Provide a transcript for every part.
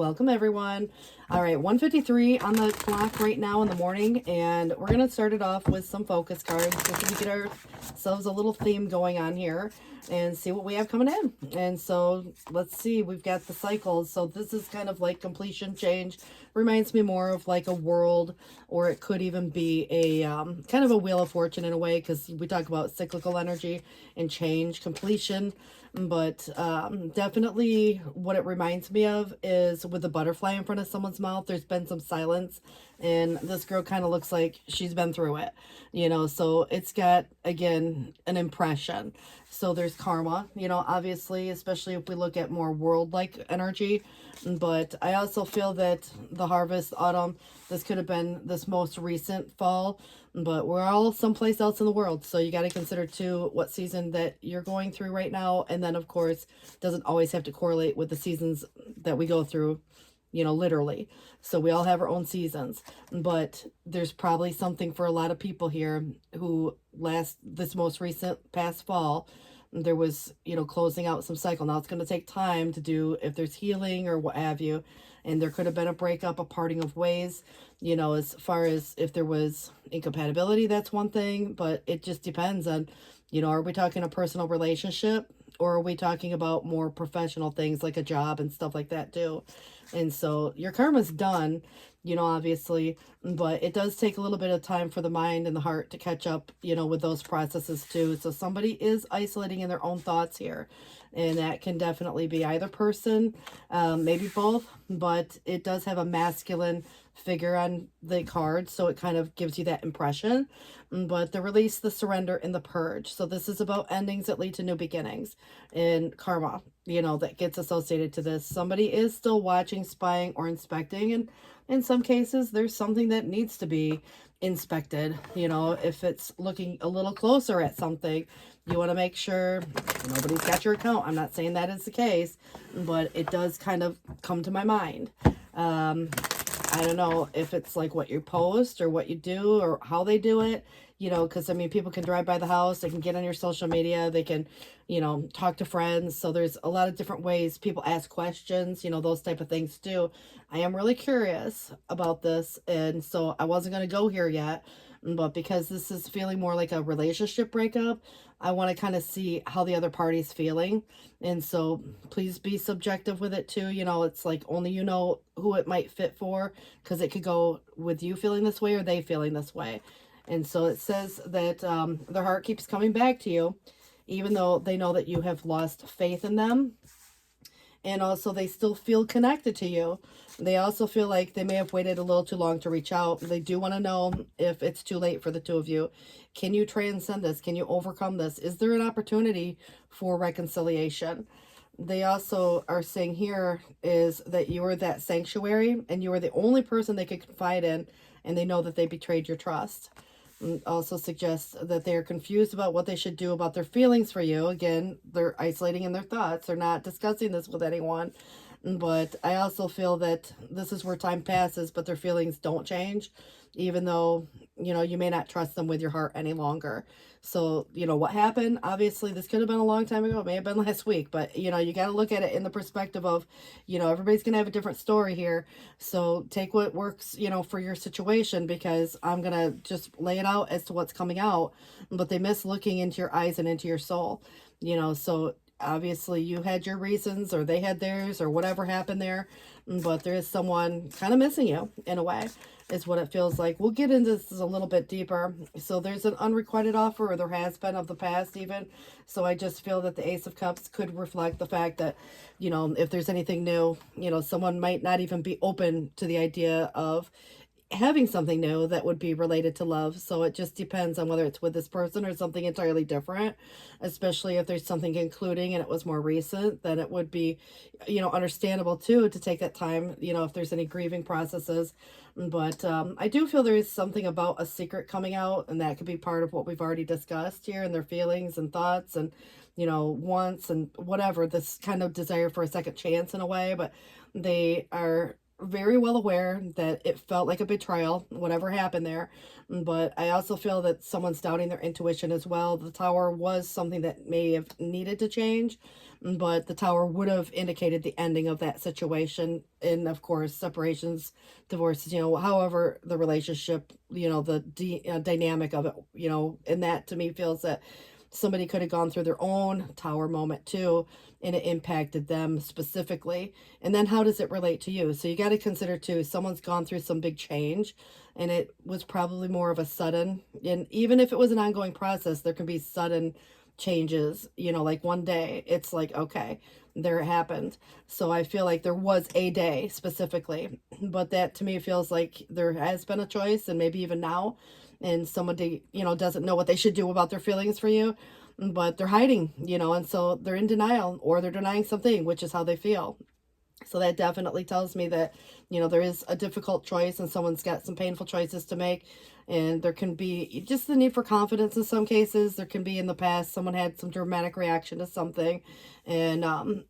Welcome everyone. All right, 1:53 on the clock right now in the morning, and we're gonna start it off with some focus cards just to get ourselves a little theme going on here and see what we have coming in. And so let's see, we've got the cycles. So this is kind of like completion change. Reminds me more of like a world, or it could even be a kind of a wheel of fortune in a way, because we talk about cyclical energy and change, completion. But definitely what it reminds me of is with the butterfly in front of someone's mouth, there's been some silence, and this girl kind of looks like she's been through it, so it's got, again, an impression. So there's karma, obviously, especially if we look at more world-like energy. But I also feel that the harvest, autumn, this could have been this most recent fall, but we're all someplace else in the world. So you got to consider too what season that you're going through right now. And then, of course, doesn't always have to correlate with the seasons that we go through, literally. So we all have our own seasons, but there's probably something for a lot of people here who this most recent past fall, there was, closing out some cycle. Now it's going to take time to do if there's healing or what have you. And there could have been a breakup, a parting of ways, as far as if there was incompatibility, that's one thing, but it just depends on, are we talking a personal relationship, or are we talking about more professional things like a job and stuff like that too? And so your karma's done, obviously, but it does take a little bit of time for the mind and the heart to catch up, with those processes too. So somebody is isolating in their own thoughts here, and that can definitely be either person, maybe both, but it does have a masculine figure on the card, so it kind of gives you that impression. But the release, the surrender, and the purge. So this is about endings that lead to new beginnings, and karma, that gets associated to this. Somebody is still watching, spying, or inspecting, and in some cases there's something that needs to be inspected. If it's looking a little closer at something, you want to make sure nobody's got your account. I'm not saying that is the case, but it does kind of come to my mind. I don't know if it's like what you post or what you do or how they do it, because I mean, people can drive by the house, they can get on your social media, they can, talk to friends. So there's a lot of different ways people ask questions, those type of things too. I am really curious about this, and so I wasn't going to go here yet, but because this is feeling more like a relationship breakup, I want to kind of see how the other party's feeling. And so please be subjective with it too. It's like only who it might fit for, because it could go with you feeling this way or they feeling this way. And so it says that their heart keeps coming back to you, even though they know that you have lost faith in them. And also they still feel connected to you. They also feel like they may have waited a little too long to reach out. They do want to know if it's too late for the two of you. Can you transcend this? Can you overcome this? Is there an opportunity for reconciliation? They also are saying here is that you are that sanctuary and you are the only person they could confide in, and they know that they betrayed your trust. And also suggests that they're confused about what they should do about their feelings for you. Again, they're isolating in their thoughts. They're not discussing this with anyone. But I also feel that this is where time passes, but their feelings don't change, even though, you may not trust them with your heart any longer. So, what happened? Obviously, this could have been a long time ago. It may have been last week, but, you got to look at it in the perspective of, everybody's going to have a different story here. So take what works, for your situation, because I'm going to just lay it out as to what's coming out. But they miss looking into your eyes and into your soul, so obviously you had your reasons or they had theirs or whatever happened there, but there is someone kind of missing you in a way, is what it feels like. We'll get into this a little bit deeper. So there's an unrequited offer, or there has been, of the past even. So I just feel that the Ace of Cups could reflect the fact that, if there's anything new, someone might not even be open to the idea of having something new that would be related to love. So it just depends on whether it's with this person or something entirely different, especially if there's something including and it was more recent. Then it would be, understandable too to take that time, if there's any grieving processes. But I do feel there is something about a secret coming out, and that could be part of what we've already discussed here, and their feelings and thoughts and, wants and whatever, this kind of desire for a second chance in a way. But they are very well aware that it felt like a betrayal, whatever happened there. But I also feel that someone's doubting their intuition as well. The tower was something that may have needed to change, but the tower would have indicated the ending of that situation. And of course, separations, divorces, however the relationship, the dynamic of it, and that to me feels that somebody could have gone through their own tower moment too, and it impacted them specifically. And then how does it relate to you? So you got to consider too, someone's gone through some big change, and it was probably more of a sudden, and even if it was an ongoing process, there can be sudden changes, like one day it's like, okay, there it happened. So I feel like there was a day specifically, but that to me feels like there has been a choice, and maybe even now, and somebody, doesn't know what they should do about their feelings for you, but they're hiding, and so they're in denial, or they're denying something, which is how they feel. So that definitely tells me that, there is a difficult choice, and someone's got some painful choices to make. And there can be just the need for confidence in some cases. There can be in the past, someone had some dramatic reaction to something. And,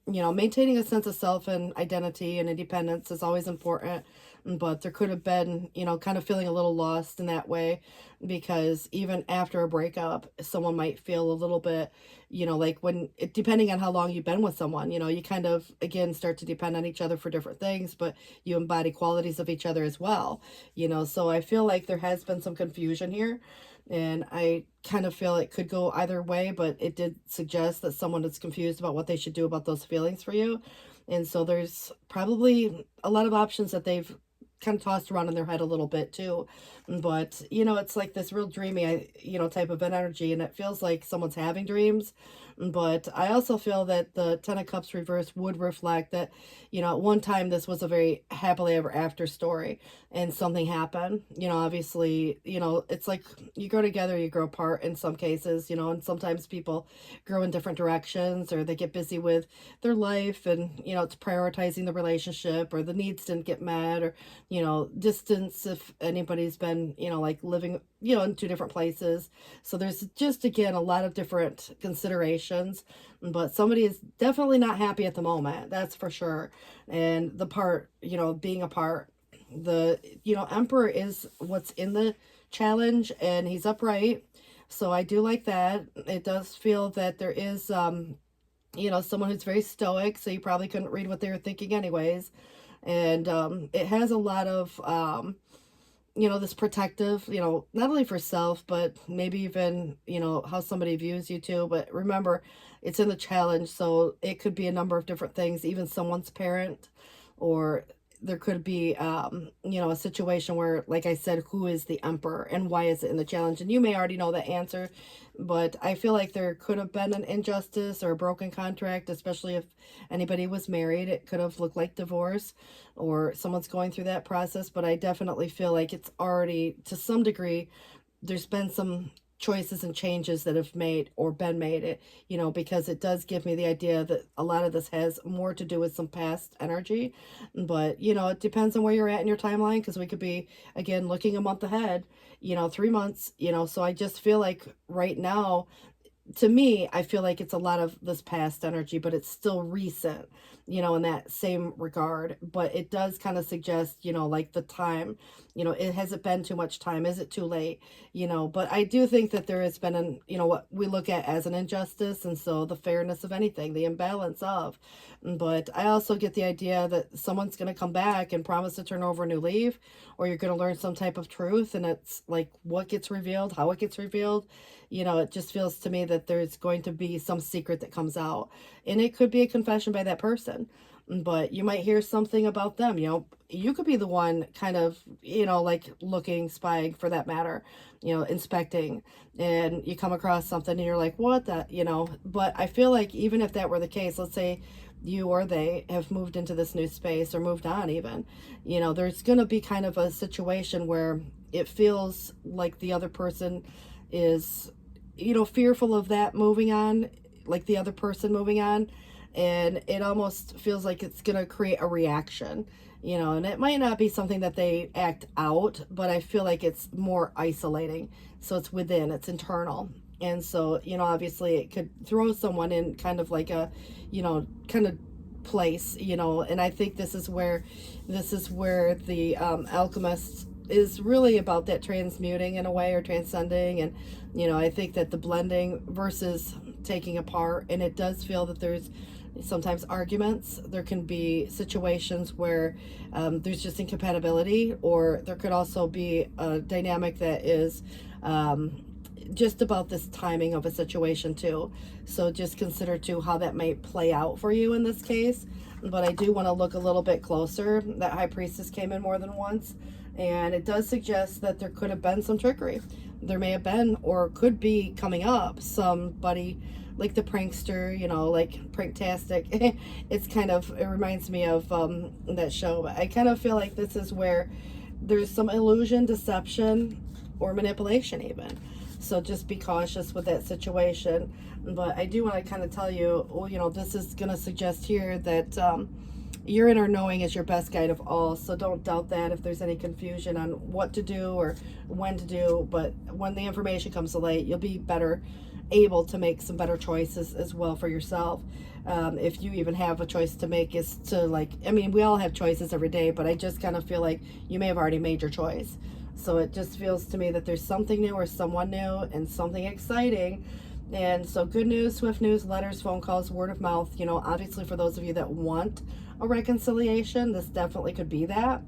maintaining a sense of self and identity and independence is always important. But there could have been, kind of feeling a little lost in that way, because even after a breakup, someone might feel a little bit, like depending on how long you've been with someone, you kind of, again, start to depend on each other for different things, but you embody qualities of each other as well, so I feel like there has been some confusion here, and I kind of feel it could go either way, but it did suggest that someone is confused about what they should do about those feelings for you. And so there's probably a lot of options that they've kind of tossed around in their head a little bit too. But, it's like this real dreamy, type of an energy, and it feels like someone's having dreams. But I also feel that the Ten of Cups reverse would reflect that, at one time this was a very happily ever after story, and something happened. Obviously, it's like you grow together, you grow apart in some cases, and sometimes people grow in different directions, or they get busy with their life, and, it's prioritizing the relationship, or the needs didn't get met, or, distance, if anybody's been, like living, in two different places. So there's just, again, a lot of different considerations, but somebody is definitely not happy at the moment. That's for sure. And the part, being apart, the, Emperor is what's in the challenge, and he's upright. So I do like that. It does feel that there is, someone who's very stoic, so you probably couldn't read what they were thinking anyways. And it has a lot of, this protective, not only for self, but maybe even, how somebody views you too. But remember, it's in the challenge, so it could be a number of different things, even someone's parent, or there could be, a situation where, like I said, who is the Emperor and why is it in the challenge? And you may already know the answer, but I feel like there could have been an injustice or a broken contract, especially if anybody was married. It could have looked like divorce, or someone's going through that process. But I definitely feel like it's already, to some degree, there's been some choices and changes that have made or been made, it because it does give me the idea that a lot of this has more to do with some past energy. But it depends on where you're at in your timeline, because we could be, again, looking a month ahead, 3 months, so I just feel like right now, to me, I feel like it's a lot of this past energy, but it's still recent, in that same regard. But it does kind of suggest, like the time, it hasn't been too much time. Is it too late? But I do think that there has been what we look at as an injustice. And so the fairness of anything, the imbalance of, but I also get the idea that someone's going to come back and promise to turn over a new leaf, or you're going to learn some type of truth. And it's like what gets revealed, how it gets revealed. It just feels to me that there's going to be some secret that comes out, and it could be a confession by that person, but you might hear something about them. You could be the one kind of, like looking, spying for that matter, inspecting, and you come across something and you're like, what that, but I feel like even if that were the case, let's say you or they have moved into this new space or moved on even, there's going to be kind of a situation where it feels like the other person is, fearful of that moving on, like the other person moving on. And it almost feels like it's going to create a reaction, and it might not be something that they act out, but I feel like it's more isolating. So it's within, it's internal. And so, obviously it could throw someone in kind of like a, kind of place, you know. And I think this is where the alchemist is really about that transmuting in a way, or transcending. And you know, I think that the blending versus taking apart, and it does feel that there's sometimes arguments. There can be situations where there's just incompatibility, or there could also be a dynamic that is just about this timing of a situation too. So just consider too how that might play out for you in this case. But I do want to look a little bit closer. That High Priestess came in more than once, and it does suggest that there could have been some trickery. There may have been, or could be coming up, somebody like the prankster, you know, like Pranktastic. It's kind of, it reminds me of that show. I kind of feel like this is where there's some illusion, deception, or manipulation even. So just be cautious with that situation. But I do want to kind of tell you, well, you know, this is going to suggest here that your inner knowing is your best guide of all. So don't doubt that if there's any confusion on what to do or when to do. But when the information comes to light, you'll be better able to make some better choices as well for yourself. If you even have a choice to make, is to, like, I mean, we all have choices every day, but I just kind of feel like you may have already made your choice. So it just feels to me that there's something new or someone new and something exciting. And so good news, swift news, letters, phone calls, word of mouth. You know, obviously for those of you that want a reconciliation, this definitely could be that.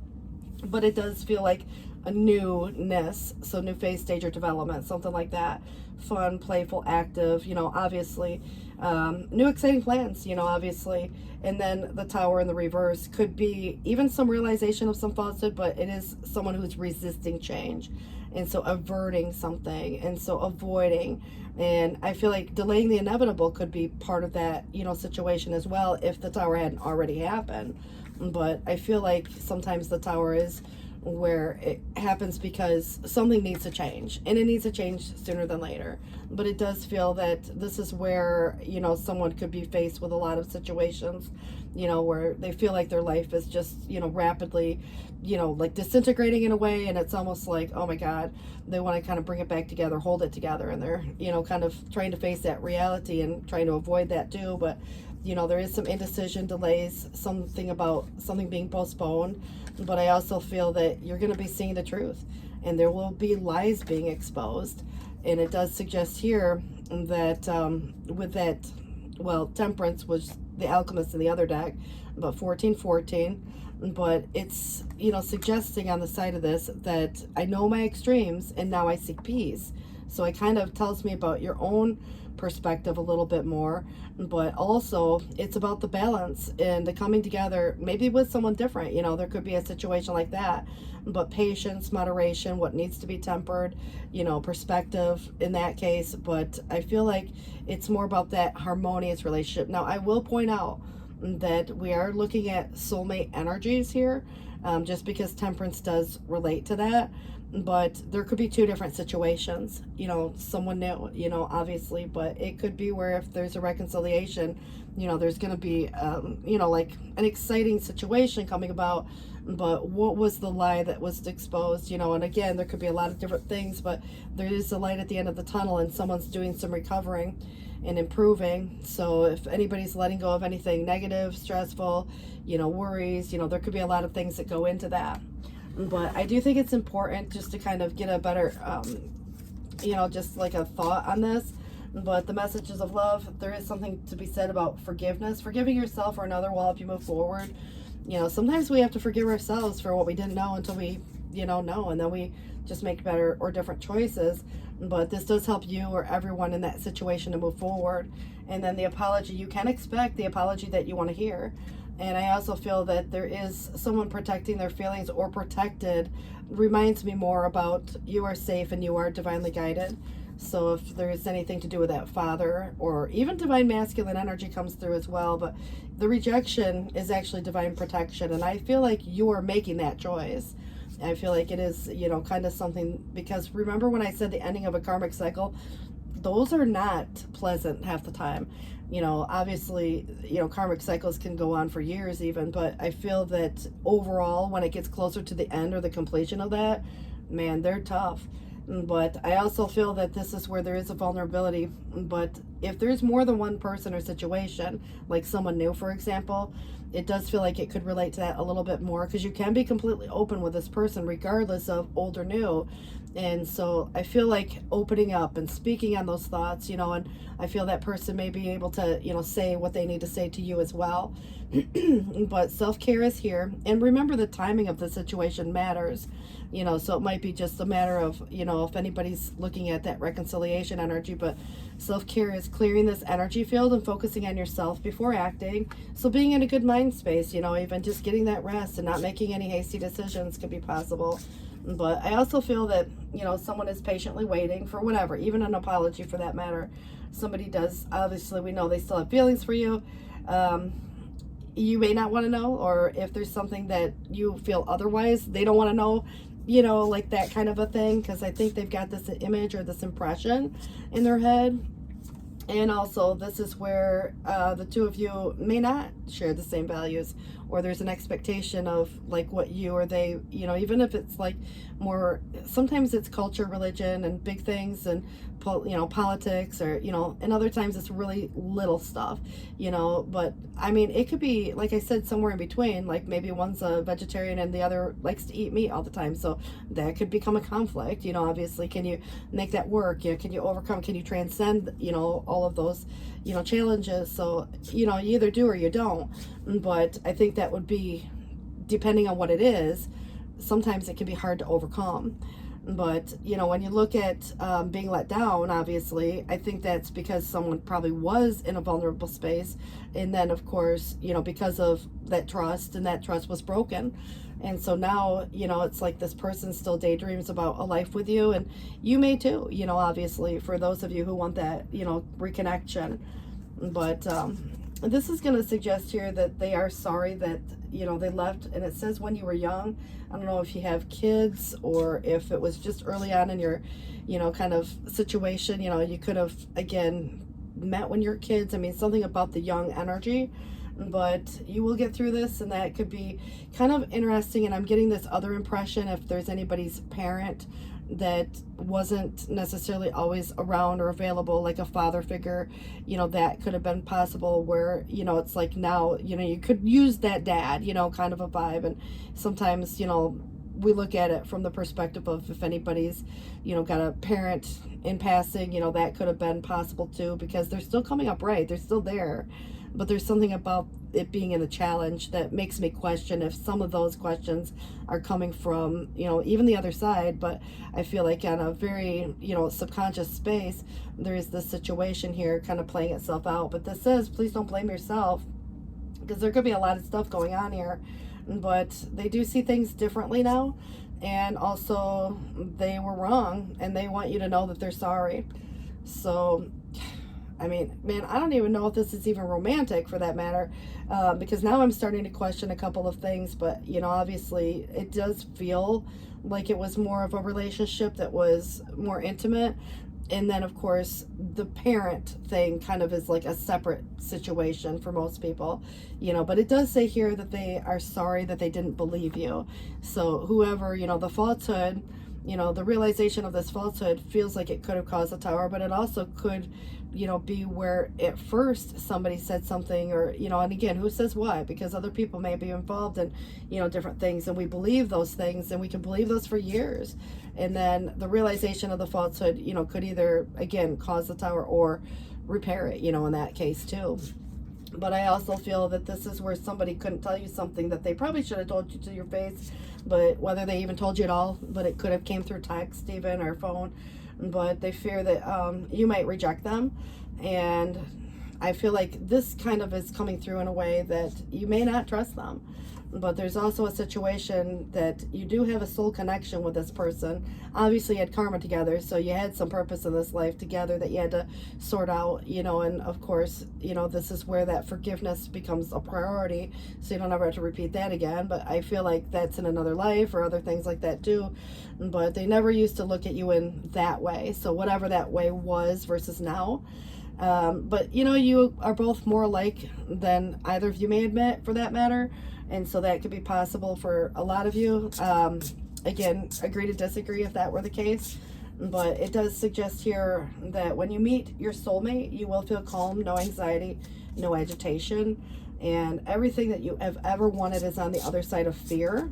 But it does feel like a newness. So new phase, stage, or development, something like that. Fun, playful, active, you know, obviously. New exciting plans, you know, obviously. And then the Tower in the reverse could be even some realization of some falsehood, but it is someone who's resisting change. And so averting something, and so avoiding. And I feel like delaying the inevitable could be part of that, you know, situation as well, if the Tower hadn't already happened. But I feel like sometimes the Tower is where it happens because something needs to change, and it needs to change sooner than later. But it does feel that this is where, you know, someone could be faced with a lot of situations, you know, where they feel like their life is just, you know, rapidly, you know, like disintegrating in a way. And it's almost like, oh my God, they want to kind of bring it back together, hold it together. And they're, you know, kind of trying to face that reality and trying to avoid that too. But, you know, there is some indecision, delays, something about something being postponed. But I also feel that you're going to be seeing the truth, and there will be lies being exposed. And it does suggest here that with that, well, Temperance was the alchemist in the other deck, but 1414. But it's, you know, suggesting on the side of this that I know my extremes and now I seek peace. So it kind of tells me about your own perspective a little bit more, but also it's about the balance and the coming together, maybe with someone different. You know, there could be a situation like that, but patience, moderation, what needs to be tempered, you know, perspective in that case. But I feel like it's more about that harmonious relationship. Now, I will point out that we are looking at soulmate energies here, just because Temperance does relate to that. But there could be two different situations, you know, someone new, you know, obviously. But it could be where if there's a reconciliation, you know, there's going to be, you know, like an exciting situation coming about. But what was the lie that was exposed, you know? And again, there could be a lot of different things, but there is a light at the end of the tunnel, and someone's doing some recovering and improving. So if anybody's letting go of anything negative, stressful, you know, worries, you know, there could be a lot of things that go into that. But I do think it's important just to kind of get a better, you know, just like a thought on this. But the messages of love, there is something to be said about forgiveness, forgiving yourself or another while if you move forward. You know, sometimes we have to forgive ourselves for what we didn't know until we, you know, and then we just make better or different choices. But this does help you or everyone in that situation to move forward. And then the apology, you can expect the apology that you want to hear. And I also feel that there is someone protecting their feelings or protected. Reminds me more about you are safe and you are divinely guided. So if there's anything to do with that father, or even divine masculine energy comes through as well. But the rejection is actually divine protection. And I feel like you are making that choice. I feel like it is, you know, kind of something, because remember when I said the ending of a karmic cycle, those are not pleasant half the time. You know, obviously, you know, karmic cycles can go on for years even, but I feel that overall, when it gets closer to the end or the completion of that, man, they're tough. But I also feel that this is where there is a vulnerability, but if there's more than one person or situation, like someone new, for example, it does feel like it could relate to that a little bit more, because you can be completely open with this person regardless of old or new. And so I feel like opening up and speaking on those thoughts, and I feel that person may be able to, say what they need to say to you as well. But self-care is here. And remember, the timing of the situation matters, so it might be just a matter of, if anybody's looking at that reconciliation energy. But self-care is clearing this energy field and focusing on yourself before acting. So being in a good mind space, even just getting that rest and not making any hasty decisions could be possible. But I also feel that, someone is patiently waiting for whatever, even an apology for that matter. Somebody does, obviously, we know they still have feelings for you. You may not want to know, or if there's something that you feel otherwise, they don't want to know, like that kind of a thing, because I think they've got this image or this impression in their head. And also, this is where the two of you may not share the same values, or there's an expectation of like what you or they, even if it's like more, sometimes it's culture, religion, and big things, and politics, or and other times it's really little stuff, but I mean, it could be, like I said, somewhere in between. Like maybe one's a vegetarian and the other likes to eat meat all the time, so that could become a conflict. Obviously, can you make that work? Can you overcome, can you transcend all of those challenges? So you either do or you don't. But I think that would be, depending on what it is, sometimes it can be hard to overcome. But when you look at being let down, obviously, I think that's because someone probably was in a vulnerable space, and then of course, because of that trust, and that trust was broken. And so now, it's like this person still daydreams about a life with you, and you may too, obviously, for those of you who want that, reconnection. But this is going to suggest here that they are sorry that, they left. And it says when you were young. I don't know if you have kids, or if it was just early on in your, kind of situation. You could have, again, met when you're kids. I mean, something about the young energy. But you will get through this, and that could be kind of interesting. And I'm getting this other impression, if there's anybody's parent that wasn't necessarily always around or available, like a father figure, that could have been possible, where it's like now, you could use that dad, kind of a vibe. And sometimes, we look at it from the perspective of, if anybody's got a parent in passing, that could have been possible too, because they're still coming up, right? They're still there. But there's something about it being in a challenge that makes me question if some of those questions are coming from, even the other side. But I feel like on a very, subconscious space, there is this situation here kind of playing itself out. But this says, please don't blame yourself, because there could be a lot of stuff going on here. But they do see things differently now. And also, they were wrong, and they want you to know that they're sorry. So, I mean, man, I don't even know if this is even romantic, for that matter, because now I'm starting to question a couple of things. But, obviously, it does feel like it was more of a relationship that was more intimate. And then, of course, the parent thing kind of is like a separate situation for most people, but it does say here that they are sorry that they didn't believe you. So whoever, the falsehood, the realization of this falsehood feels like it could have caused a tower, but it also could, be where at first somebody said something, or, and again, who says what? Because other people may be involved in, different things, and we believe those things, and we can believe those for years. And then the realization of the falsehood, could either, again, cause the tower or repair it, in that case too. But I also feel that this is where somebody couldn't tell you something that they probably should have told you to your face, but whether they even told you at all, but it could have came through text even, or phone. But they fear that you might reject them. And I feel like this kind of is coming through in a way that you may not trust them. But there's also a situation that you do have a soul connection with this person. Obviously, you had karma together, so you had some purpose in this life together that you had to sort out, and of course, this is where that forgiveness becomes a priority, so you don't ever have to repeat that again. But I feel like that's in another life, or other things like that too. But they never used to look at you in that way, so whatever that way was versus now. But you are both more alike than either of you may admit, for that matter. And so that could be possible for a lot of you. Again, agree to disagree if that were the case. But it does suggest here that when you meet your soulmate, you will feel calm, no anxiety, no agitation, and everything that you have ever wanted is on the other side of fear.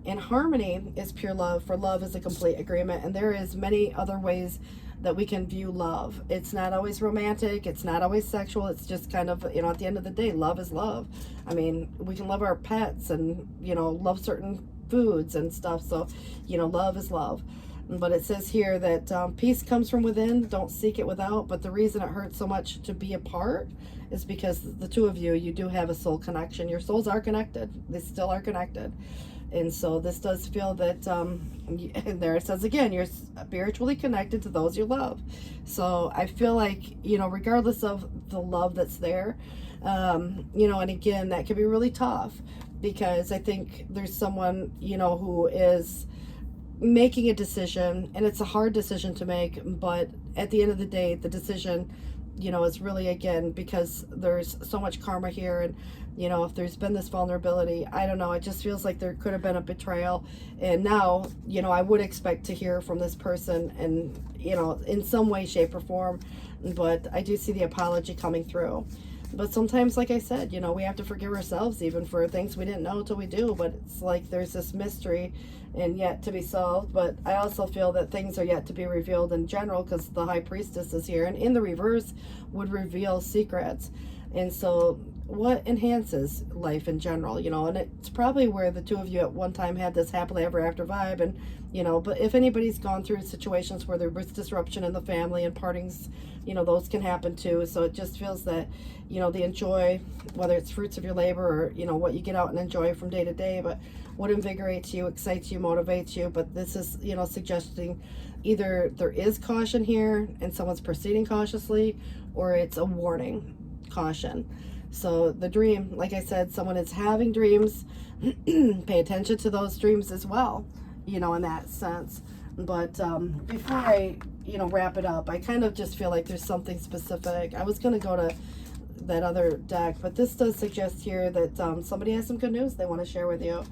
And harmony is pure love, for love is a complete agreement. And there is many other ways that we can view love. It's not always romantic. It's not always sexual. It's just kind of, at the end of the day, love is love. I mean, we can love our pets and, love certain foods and stuff. So, love is love. But it says here that peace comes from within. Don't seek it without. But the reason it hurts so much to be apart is because the two of you do have a soul connection. Your souls are connected. They still are connected. And so this does feel that, and there it says again, you're spiritually connected to those you love. So I feel like, regardless of the love that's there, and again, that can be really tough, because I think there's someone, who is making a decision, and it's a hard decision to make, but at the end of the day, the decision, is really, again, because there's so much karma here, and if there's been this vulnerability, I don't know, it just feels like there could have been a betrayal. And now, I would expect to hear from this person, and in some way, shape, or form, but I do see the apology coming through. But sometimes, like I said, we have to forgive ourselves even for things we didn't know until we do. But it's like there's this mystery and yet to be solved. But I also feel that things are yet to be revealed in general, because the High Priestess is here, and in the reverse would reveal secrets. And so what enhances life in general, and it's probably where the two of you at one time had this happily ever after vibe. And but if anybody's gone through situations where there was disruption in the family and partings, those can happen too. So it just feels that the enjoy, whether it's fruits of your labor or what you get out and enjoy from day to day, but what invigorates you, excites you, motivates you. But this is suggesting either there is caution here and someone's proceeding cautiously, or it's a warning, caution. So the dream, like I said, someone is having dreams. Pay attention to those dreams as well, in that sense. But before I, wrap it up, I kind of just feel like there's something specific. I was going to go to that other deck, but this does suggest here that somebody has some good news they want to share with you.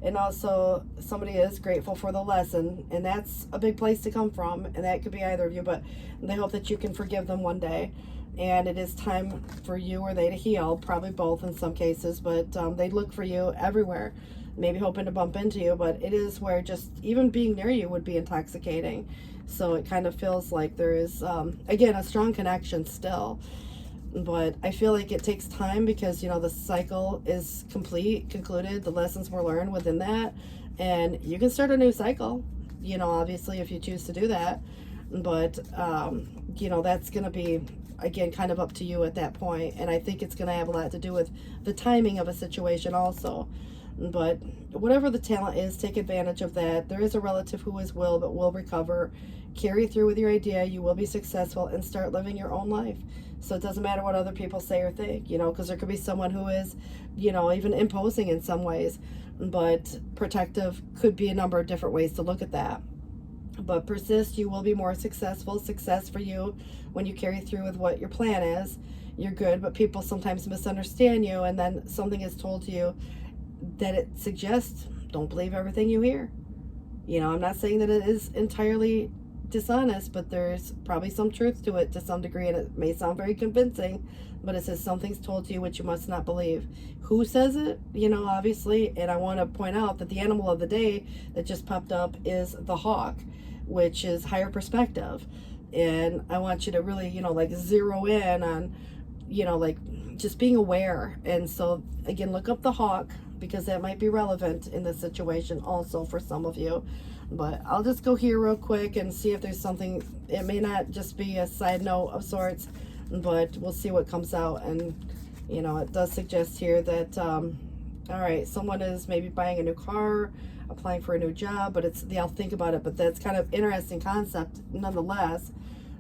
And also somebody is grateful for the lesson, and that's a big place to come from. And that could be either of you, but they hope that you can forgive them one day. And it is time for you or they to heal, probably both in some cases, but they look for you everywhere, maybe hoping to bump into you. But it is where just even being near you would be intoxicating. So it kind of feels like there is, again, a strong connection still. But I feel like it takes time, because the cycle is concluded, the lessons were learned within that, and you can start a new cycle, obviously, if you choose to do that. But that's going to be, again, kind of up to you at that point. And I think it's going to have a lot to do with the timing of a situation also. But whatever the talent is, take advantage of that. There is a relative who is but will recover. Carry through with your idea. You will be successful, and start living your own life. So it doesn't matter what other people say or think, because there could be someone who is, even imposing in some ways, but protective could be a number of different ways to look at that. But persist, you will be more successful. Success for you when you carry through with what your plan is. You're good, but people sometimes misunderstand you, and then something is told to you that it suggests, don't believe everything you hear. I'm not saying that it is entirely dishonest, but there's probably some truth to it to some degree, and it may sound very convincing, but it says something's told to you which you must not believe. Who says it? Obviously. And I want to point out that the animal of the day that just popped up is the hawk, which is higher perspective. And I want you to really, zero in on, just being aware. And so again, look up the hawk, because that might be relevant in this situation also for some of you. But I'll just go here real quick and see if there's something. It may not just be a side note of sorts, but we'll see what comes out. And it does suggest here that all right, someone is maybe buying a new car, applying for a new job, but I'll think about it. But that's kind of interesting concept nonetheless.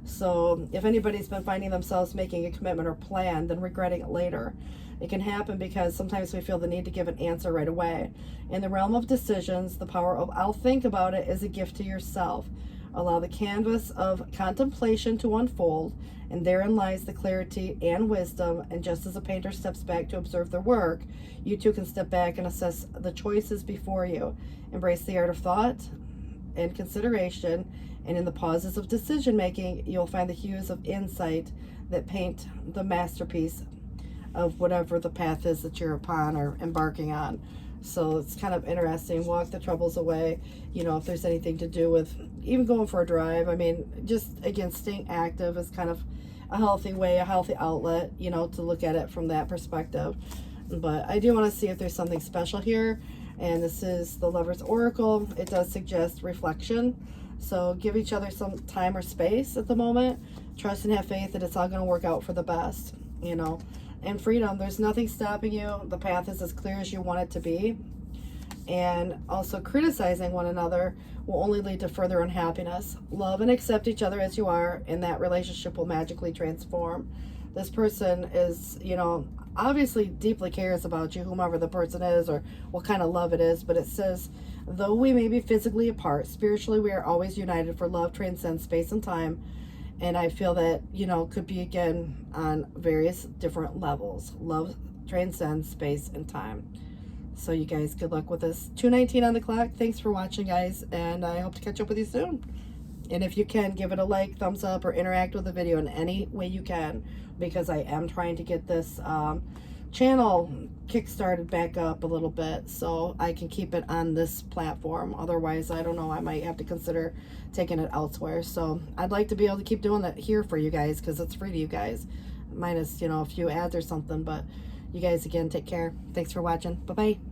So if anybody's been finding themselves making a commitment or plan, then regretting it later. It can happen because sometimes we feel the need to give an answer right away. In the realm of decisions, the power of I'll think about it is a gift to yourself. Allow the canvas of contemplation to unfold, and therein lies the clarity and wisdom. And just as a painter steps back to observe their work, you too can step back and assess the choices before you. Embrace the art of thought, and consideration, and in the pauses of decision making, you'll find the hues of insight that paint the masterpiece of whatever the path is that you're upon or embarking on. So it's kind of interesting. Walk the troubles away. You know, if there's anything to do with even going for a drive. I mean, just again, staying active is kind of a healthy way, a healthy outlet, you know, to look at it from that perspective. But I do want to see if there's something special here. And this is the Lover's Oracle. It does suggest reflection. So give each other some time or space at the moment. Trust and have faith that it's all going to work out for the best, you know. And freedom, there's nothing stopping you. The path is as clear as you want it to be. And also criticizing one another will only lead to further unhappiness. Love and accept each other as you are, and that relationship will magically transform. This person is, you know, obviously deeply cares about you, whomever the person is or what kind of love it is. But it says, though we may be physically apart, spiritually we are always united, for love transcends space and time. And I feel that, you know, could be again on various different levels. Love transcends space and time. So you guys, good luck with this. 2:19 on the clock. Thanks for watching, guys, and I hope to catch up with you soon. And if you can, give it a like, thumbs up, or interact with the video in any way you can, because I am trying to get this channel kick-started back up a little bit so I can keep it on this platform. Otherwise, I don't know, I might have to consider taking it elsewhere. So I'd like to be able to keep doing that here for you guys, because it's free to you guys, minus, you know, a few ads or something. But you guys, again, take care. Thanks for watching. Bye-bye.